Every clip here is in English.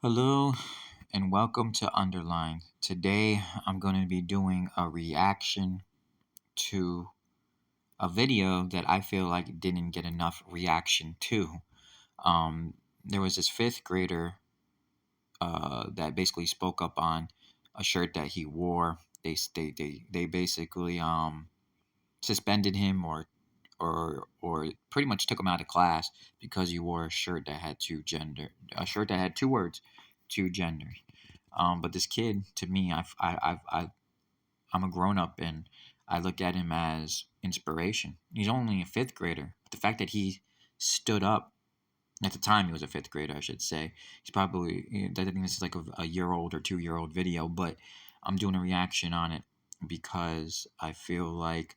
Hello and welcome to Underline. Today I'm going to be doing a reaction to a video that I feel like didn't get enough reaction to. There was this fifth grader that basically spoke up on a shirt that he wore. They basically suspended him or pretty much took him out of class because he wore a shirt that had a shirt that had two words, two genders. But this kid, to me, I'm a grown up and I look at him as inspiration. He's only a fifth grader. But the fact that he stood up at the time, he was a fifth grader, I should say. He's probably, I think this is like a year old or 2 year old video, but I'm doing a reaction on it because I feel like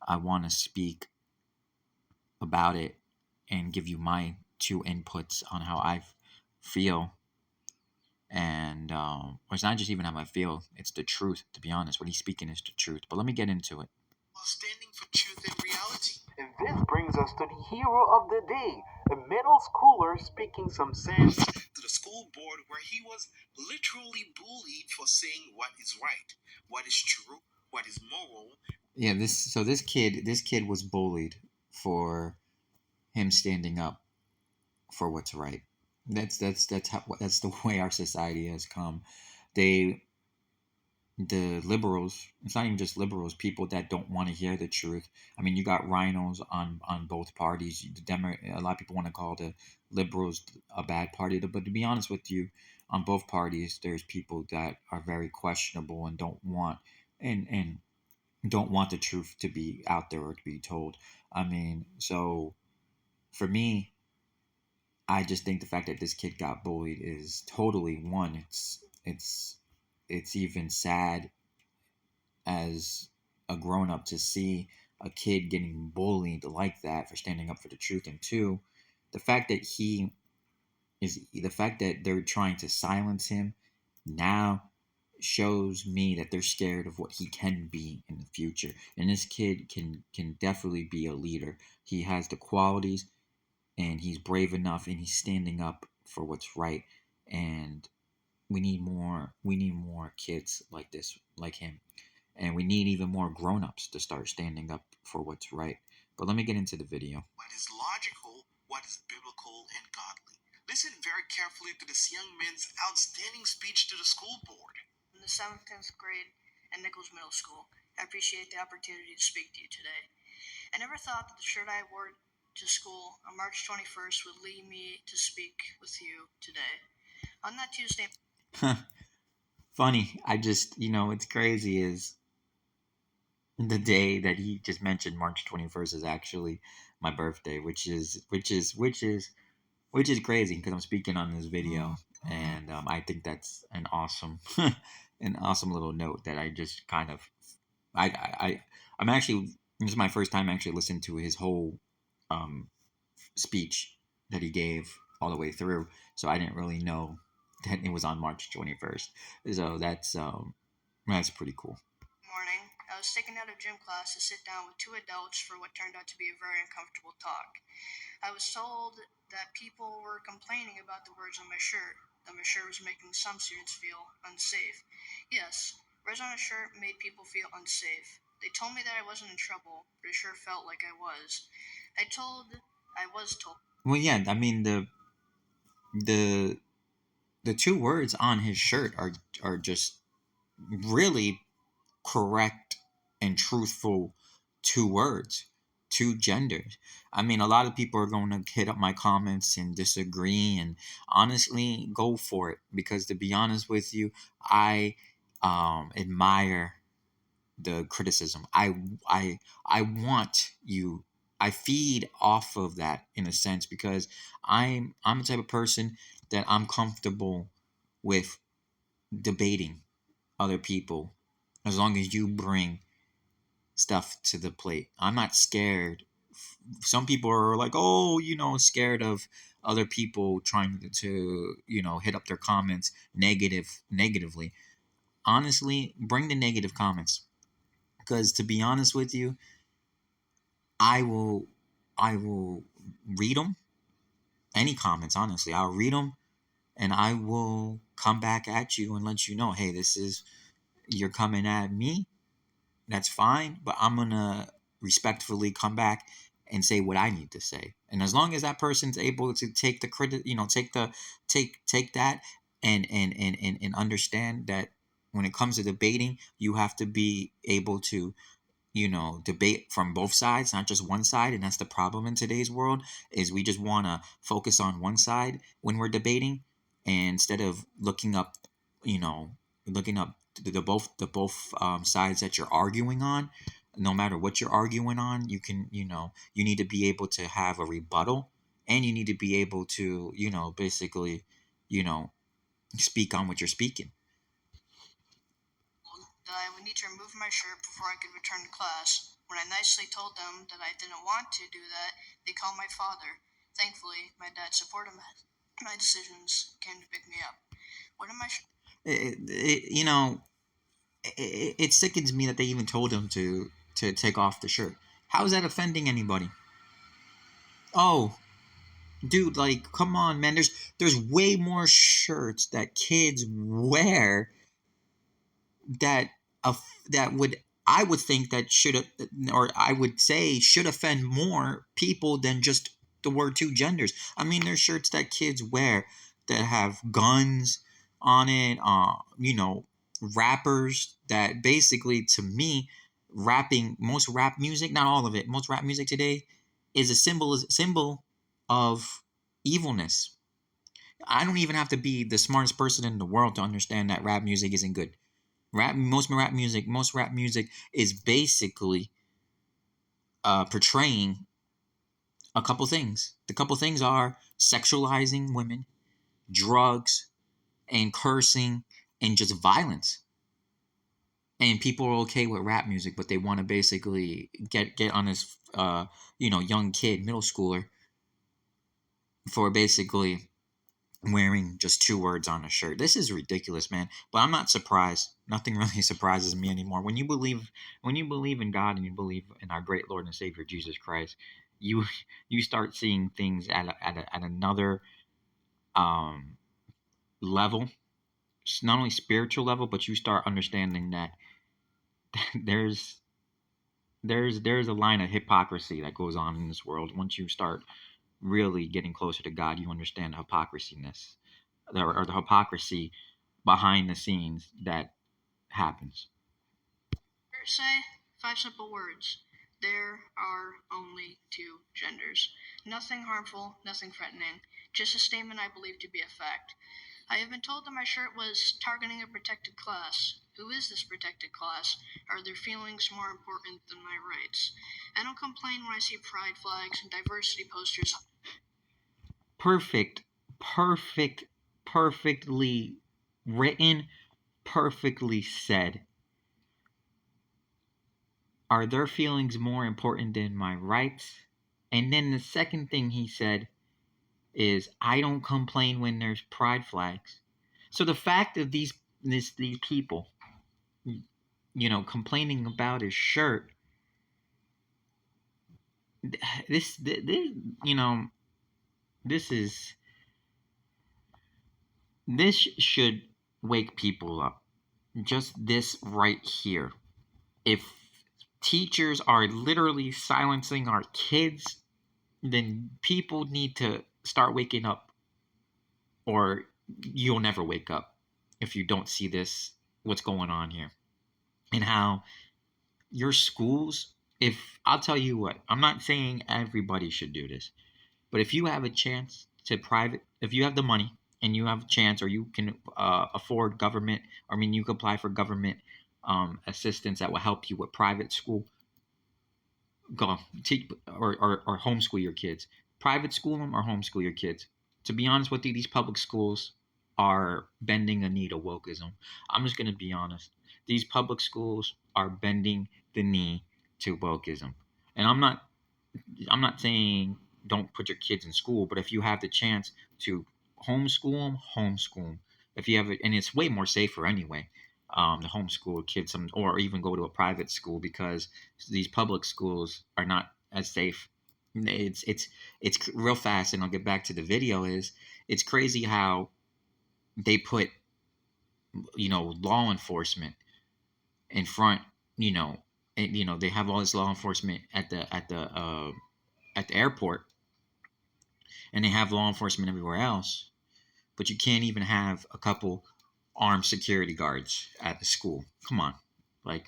I want to speak about it and give you my two inputs on how I feel. And it's not just even how I feel, it's the truth, to be honest. What he's speaking is the truth. But let me get into it. While standing for truth and reality. And this brings us to the hero of the day, a middle schooler speaking some sense to the school board where he was literally bullied for saying what is right, what is true, what is moral. Yeah, this kid was bullied for him standing up for what's right. That's the way our society has come. They the liberals, it's not even just liberals, people that don't want to hear the truth. I mean, you got rhinos on both parties. A lot of people want to call the liberals a bad party, but to be honest with you, on both parties there's people that are very questionable and and don't want the truth to be out there or to be told. I mean, so for me, I just think the fact that this kid got bullied is totally one. It's even sad as a grown up to see a kid getting bullied like that for standing up for the truth. And two, the fact that the fact that they're trying to silence him now shows me that they're scared of what he can be in the future. And this kid can definitely be a leader. He has the qualities and he's brave enough and he's standing up for what's right. And we need more kids like this, like him. And we need even more grown-ups to start standing up for what's right. But let me get into the video. What is logical, what is biblical and godly. Listen very carefully to this young man's outstanding speech to the school board. In the 7th, 10th grade at Nichols Middle School, I appreciate the opportunity to speak to you today. I never thought that the shirt I wore to school on March 21st would lead me to speak with you today. On that Tuesday, Funny. It's crazy is the day that he just mentioned, March 21st, is actually my birthday, which is crazy because I'm speaking on this video, and I think that's an awesome an awesome little note that I just kind of I'm actually, this is my first time actually listening to his whole um, speech that he gave all the way through, so I didn't really know that it was on March 21st. So that's pretty cool. morning, I was taken out of gym class to sit down with two adults for what turned out to be a very uncomfortable talk. I was told that people were complaining about the words on my shirt, that my shirt was making some students feel unsafe. Yes, words on a shirt made people feel unsafe. They told me that I wasn't in trouble, but it sure felt like I was. I was told. Well, yeah, I mean the the two words on his shirt are just really correct and truthful two words, two genders. I mean, a lot of people are going to hit up my comments and disagree, and honestly, go for it because to be honest with you, I admire the criticism. I want you. I feed off of that in a sense because I'm the type of person that I'm comfortable with debating other people as long as you bring stuff to the plate. I'm not scared. Some people are like, oh, scared of other people trying to, hit up their comments negatively. Honestly, bring the negative comments because to be honest with you, I will I will read them. Any comments, honestly, I'll read them and I will come back at you and let you know, hey, you're coming at me. That's fine, but I'm gonna respectfully come back and say what I need to say. And as long as that person's able to take the credit, take that and understand that when it comes to debating, you have to be able to debate from both sides, not just one side. And that's the problem in today's world, is we just want to focus on one side when we're debating, and instead of you know looking up the both sides that you're arguing on. No matter what you're arguing on, you need to be able to have a rebuttal, and you need to be able to basically you know speak on what you're speaking. That I would need to remove my shirt before I could return to class. When I nicely told them that I didn't want to do that, they called my father. Thankfully, my dad supported my decisions, came to pick me up. What am I? It sickens me that they even told him to take off the shirt. How is that offending anybody? Oh, dude, like, come on, man. There's way more shirts that kids wear that that would I would think that should, or I would say should offend more people than just the word two genders. I mean, there's shirts that kids wear that have guns on it. Rappers that basically, to me, most rap music, not all of it, most rap music today is a symbol of evilness. I don't even have to be the smartest person in the world to understand that rap music isn't good. Most rap music is basically portraying a couple things. The couple things are sexualizing women, drugs, and cursing, and just violence. And people are okay with rap music, but they want to basically get on this young kid, middle schooler, for basically wearing just two words on a shirt. This is ridiculous, man. But I'm not surprised. Nothing really surprises me anymore. When you believe in God and you believe in our great Lord and Savior Jesus Christ, you you start seeing things at another um, level. It's not only spiritual level, but you start understanding that there's there's a line of hypocrisy that goes on in this world. Once you start really getting closer to God, you understand the hypocrisyness, or the hypocrisy behind the scenes that happens. Say 5 simple words. There are only 2 genders. Nothing harmful, nothing threatening. Just a statement I believe to be a fact. I have been told that my shirt was targeting a protected class. Who is this protected class? Are their feelings more important than my rights? I don't complain when I see pride flags and diversity posters. Perfect, perfect, perfectly written, perfectly said. Are their feelings more important than my rights? And then the second thing he said is, I don't complain when there's pride flags. So the fact of these people, complaining about his shirt, this this is this should wake people up. Just this right here. If teachers are literally silencing our kids, then people need to start waking up, or you'll never wake up if you don't see what's going on here. And how your schools, if I'll tell you what, I'm not saying everybody should do this, but if you have a chance if you have the money and you have a chance, or you can afford government, you can apply for government assistance that will help you with private school. Go teach, or homeschool your kids. Private school them or homeschool your kids. To be honest with you, these public schools are bending a knee to wokeism. I'm just gonna be honest. These public schools are bending the knee to wokeism, and I'm not saying don't put your kids in school, but if you have the chance to homeschool them. If you have it, and it's way more safer anyway, to homeschool kids, or even go to a private school, because these public schools are not as safe. It's real fast, and I'll get back to the video. It's crazy how they put, law enforcement in front, and they have all this law enforcement at the airport, and they have law enforcement everywhere else, but you can't even have a couple armed security guards at the school. Come on. Like,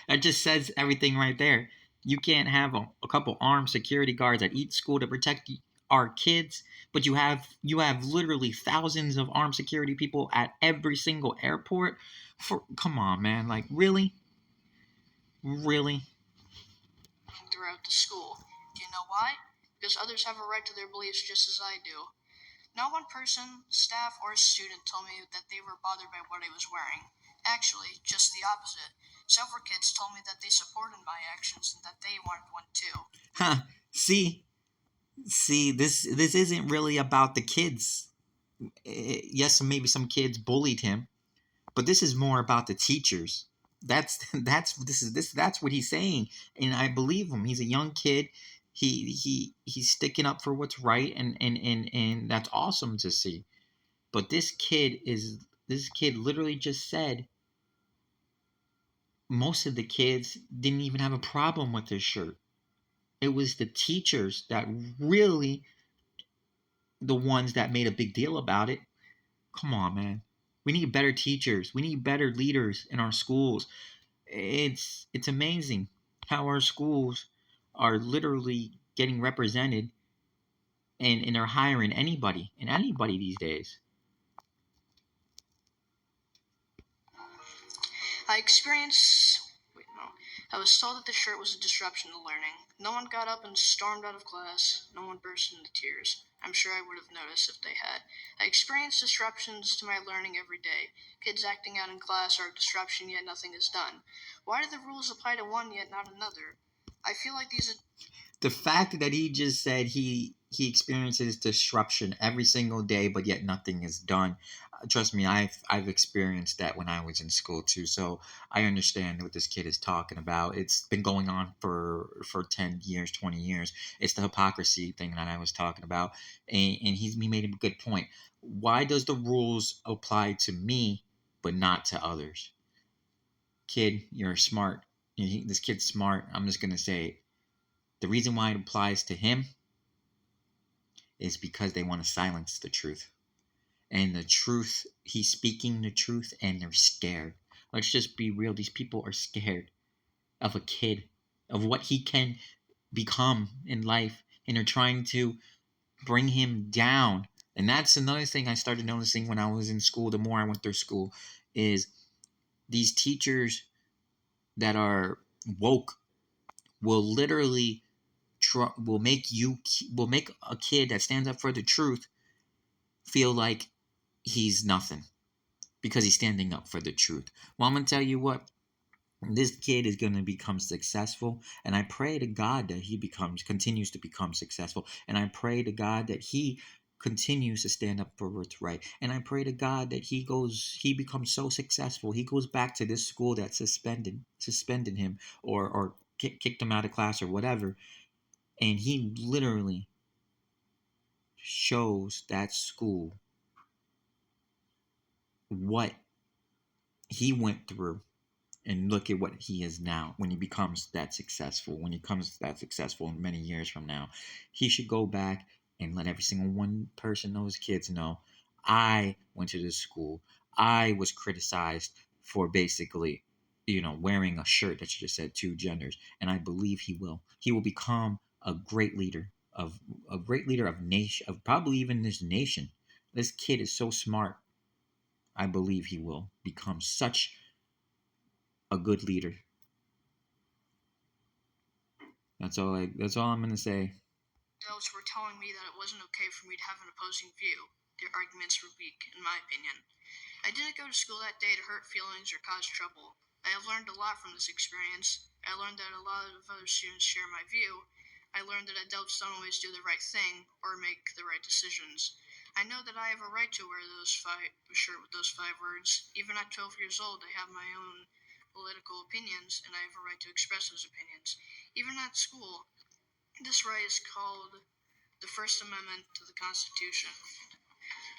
that just says everything right there. You can't have a couple armed security guards at each school to protect our kids, but you have literally thousands of armed security people at every single airport. For Come on, man. Like, really? Really? throughout the school. Do you know why? Because others have a right to their beliefs just as I do. Not one person, staff, or student told me that they were bothered by what I was wearing. Actually, just the opposite. Several kids told me that they supported my actions and that they wanted one too. Huh. See, this isn't really about the kids. Yes, maybe some kids bullied him, but this is more about the teachers. That's what he's saying, and I believe him. He's a young kid. He's sticking up for what's right, and that's awesome to see. But this kid literally just said most of the kids didn't even have a problem with this shirt. It was the teachers that really the ones that made a big deal about it. Come on, man. We need better teachers. We need better leaders in our schools. It's amazing how our schools are literally getting represented, and they're hiring anybody these days. I experienced. Wait, no. I was told that the shirt was a disruption to learning. No one got up and stormed out of class. No one burst into tears. I'm sure I would have noticed if they had. I experienced disruptions to my learning every day. Kids acting out in class are a disruption, yet nothing is done. Why do the rules apply to one yet not another? I feel like these are. The fact that he just said he experiences disruption every single day, but yet nothing is done. Trust me, I've experienced that when I was in school too. So I understand what this kid is talking about. It's been going on for 10 years, 20 years. It's the hypocrisy thing that I was talking about, and he made a good point. Why does the rules apply to me but not to others? Kid, you're smart. This kid's smart. I'm just gonna say it. The reason why it applies to him is because they want to silence the truth. And the truth, he's speaking the truth, and they're scared. Let's just be real. These people are scared of a kid, of what he can become in life. And they're trying to bring him down. And that's another thing I started noticing when I was in school, the more I went through school, is these teachers that are woke will literally will make a kid that stands up for the truth feel like he's nothing because he's standing up for the truth. Well, I'm gonna tell you what, this kid is gonna become successful, and I pray to God that he continues to become successful, and I pray to God that he continues to stand up for what's right, and I pray to God that he becomes so successful he goes back to this school that suspended him, or kicked him out of class or whatever, and he literally shows that school what he went through, and look at what he is now. When he becomes that successful, in many years from now, he should go back and let every single one person know, his kids know, I went to this school, I was criticized for basically wearing a shirt that just said two genders, and I believe he will become a great leader of nation, of probably even this nation. This kid is so smart. I believe he will become such a good leader. That's all I'm gonna say. Adults were telling me that it wasn't okay for me to have an opposing view. Their arguments were weak, in my opinion. I didn't go to school that day to hurt feelings or cause trouble. I have learned a lot from this experience. I learned that a lot of other students share my view. I learned that adults don't always do the right thing or make the right decisions. I know that I have a right to wear a shirt with those 5 words. Even at 12 years old, I have my own political opinions, and I have a right to express those opinions. Even at school, this right is called the First Amendment to the Constitution.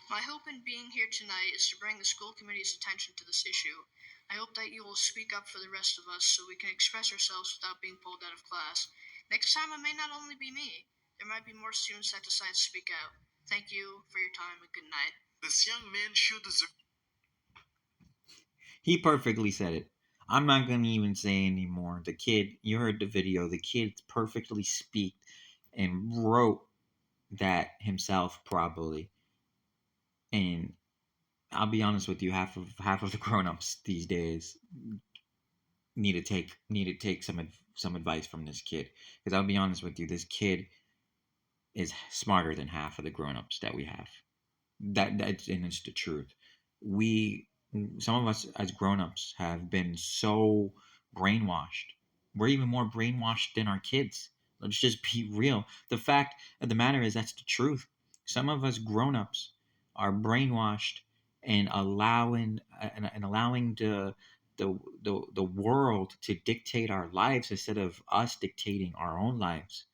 My hope in being here tonight is to bring the school committee's attention to this issue. I hope that you will speak up for the rest of us so we can express ourselves without being pulled out of class. Next time, it may not only be me. There might be more students that decide to speak out. Thank you for your time and good night. This young man should deserve. He perfectly said it. I'm not gonna even say anymore. The kid, you heard the video. The kid perfectly speak and wrote that himself probably. And I'll be honest with you, half of the grown-ups these days need to take some advice from this kid. Because I'll be honest with you, this kid is smarter than half of the grown-ups that we have. That's and it's the truth. We Some of us as grown-ups have been so brainwashed. We're even more brainwashed than our kids. Let's just be real. The fact of the matter is that's the truth. Some of us grown-ups are brainwashed and allowing the world to dictate our lives instead of us dictating our own lives.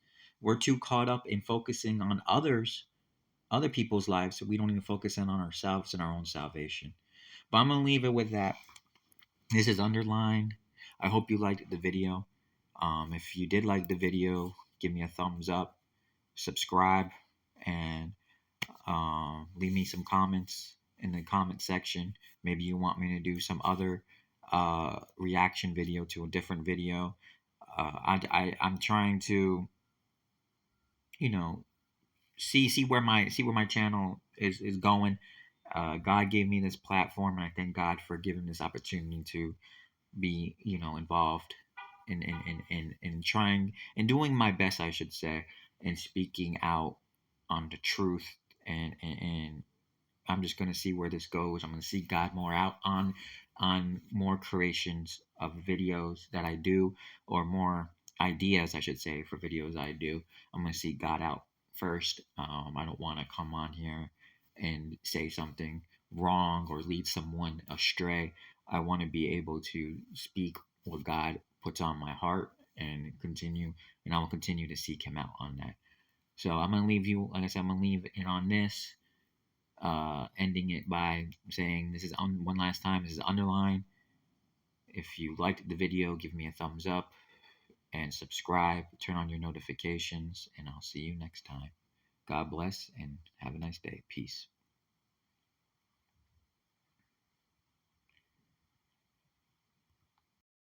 We're too caught up in focusing on other people's lives, so we don't even focus in on ourselves and our own salvation. But I'm gonna leave it with that. This is underlined. I hope you liked the video. If you did like the video, give me a thumbs up, subscribe, and leave me some comments in the comment section. Maybe you want me to do some other reaction video to a different video. I'm trying to, you know, see where my channel is going. God gave me this platform, and I thank God for giving this opportunity to be, involved in trying and doing my best, I should say, in speaking out on the truth. And I'm just gonna see where this goes. I'm gonna see God more out on more creations of videos that I do, or more ideas, I should say, for videos I do. I'm gonna see God out first. I don't want to come on here and say something wrong or lead someone astray. I want to be able to speak what God puts on my heart and I will continue to seek Him out on that. So I'm gonna leave you, like I said, I'm gonna leave it on this, ending it by saying this is one last time. This is underline. If you liked the video, give me a thumbs up and subscribe. Turn on your notifications, and I'll see you next time. God bless and have a nice day. Peace.